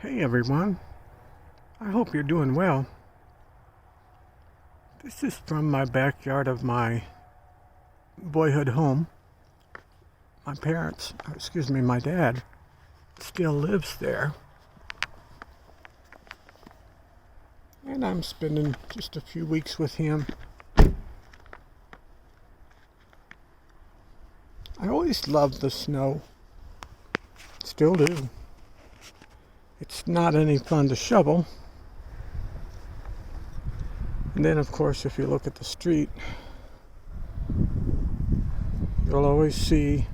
Hey everyone, I hope you're doing well. This is from my backyard of my boyhood home. My dad still lives there. And I'm spending just a few weeks with him. I always loved the snow. Still do. It's not any fun to shovel. And then, of course, if you look at the street, you'll always see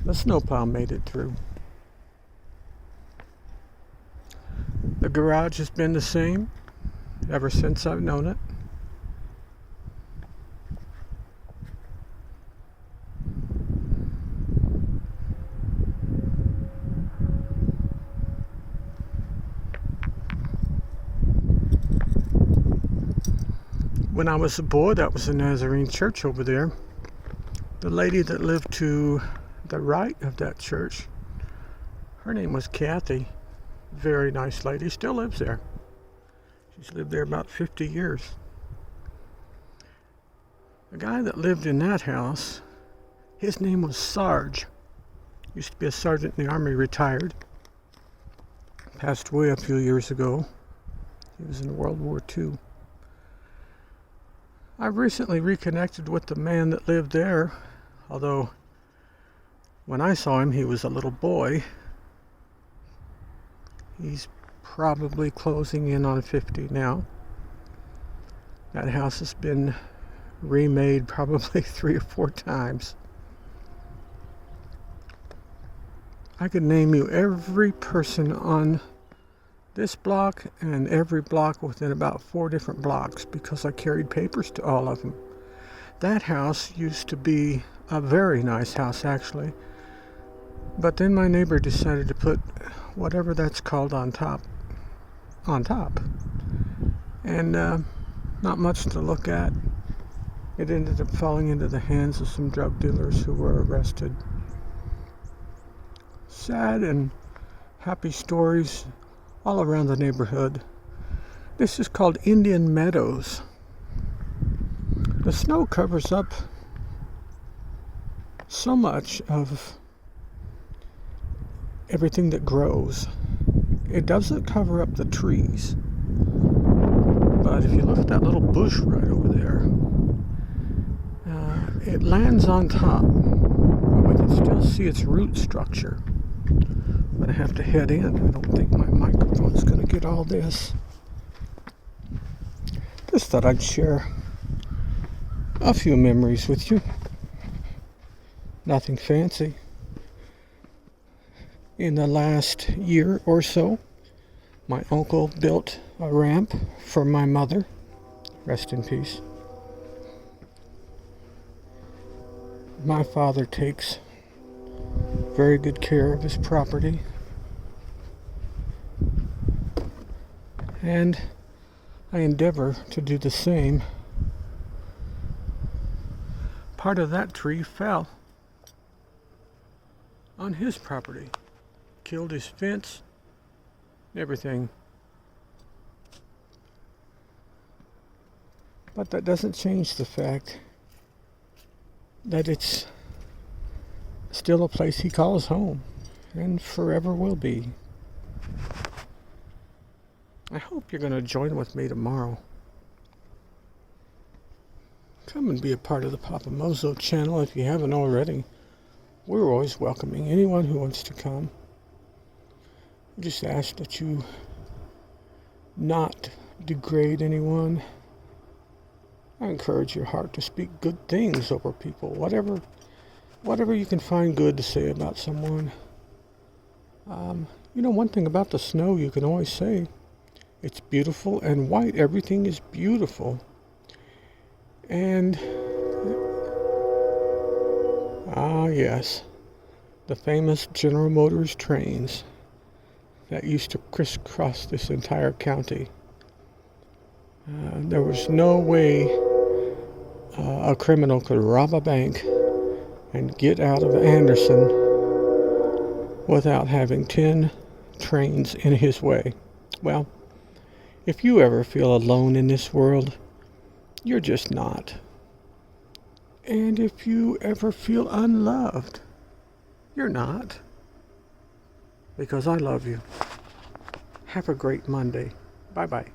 the snowplow made it through. The garage has been the same ever since I've known it. When I was a boy, that was the Nazarene church over there. The lady that lived to the right of that church, her name was Kathy. Very nice lady, still lives there. She's lived there about 50 years. The guy that lived in that house, his name was Sarge. Used to be a sergeant in the Army, retired. Passed away a few years ago. He was in World War II. I've recently reconnected with the man that lived there, although when I saw him he was a little boy. He's probably closing in on 50 now. That house has been remade probably 3 or 4 times. I could name you every person on this block and every block within about 4 different blocks because I carried papers to all of them. That house used to be a very nice house actually, but then my neighbor decided to put whatever that's called on top, and not much to look at. It ended up falling into the hands of some drug dealers who were arrested. Sad and happy stories all around the neighborhood. This is called Indian Meadows. The snow covers up so much of everything that grows. It doesn't cover up the trees. But if you look at that little bush right over there, it lands on top. But we can still see its root structure. I'm going to have to head in. I don't think my microphone's going to get all this. Just thought I'd share a few memories with you. Nothing fancy. In the last year or so, my uncle built a ramp for my mother. Rest in peace. My father takes very good care of his property. And I endeavor to do the same. Part of that tree fell on his property. Killed his fence, everything. But that doesn't change the fact that it's still a place he calls home and forever will be. I hope you're going to join with me tomorrow. Come and be a part of the Papa Mozo channel if you haven't already. We're always welcoming anyone who wants to come. I just ask that you not degrade anyone. I encourage your heart to speak good things over people. Whatever you can find good to say about someone. One thing about the snow you can always say, it's beautiful and white. Everything is beautiful. And, yes, the famous General Motors trains that used to crisscross this entire county. There was no way a criminal could rob a bank and get out of Anderson without having 10 trains in his way. Well, if you ever feel alone in this world, you're just not. And if you ever feel unloved, you're not. Because I love you. Have a great Monday. Bye-bye.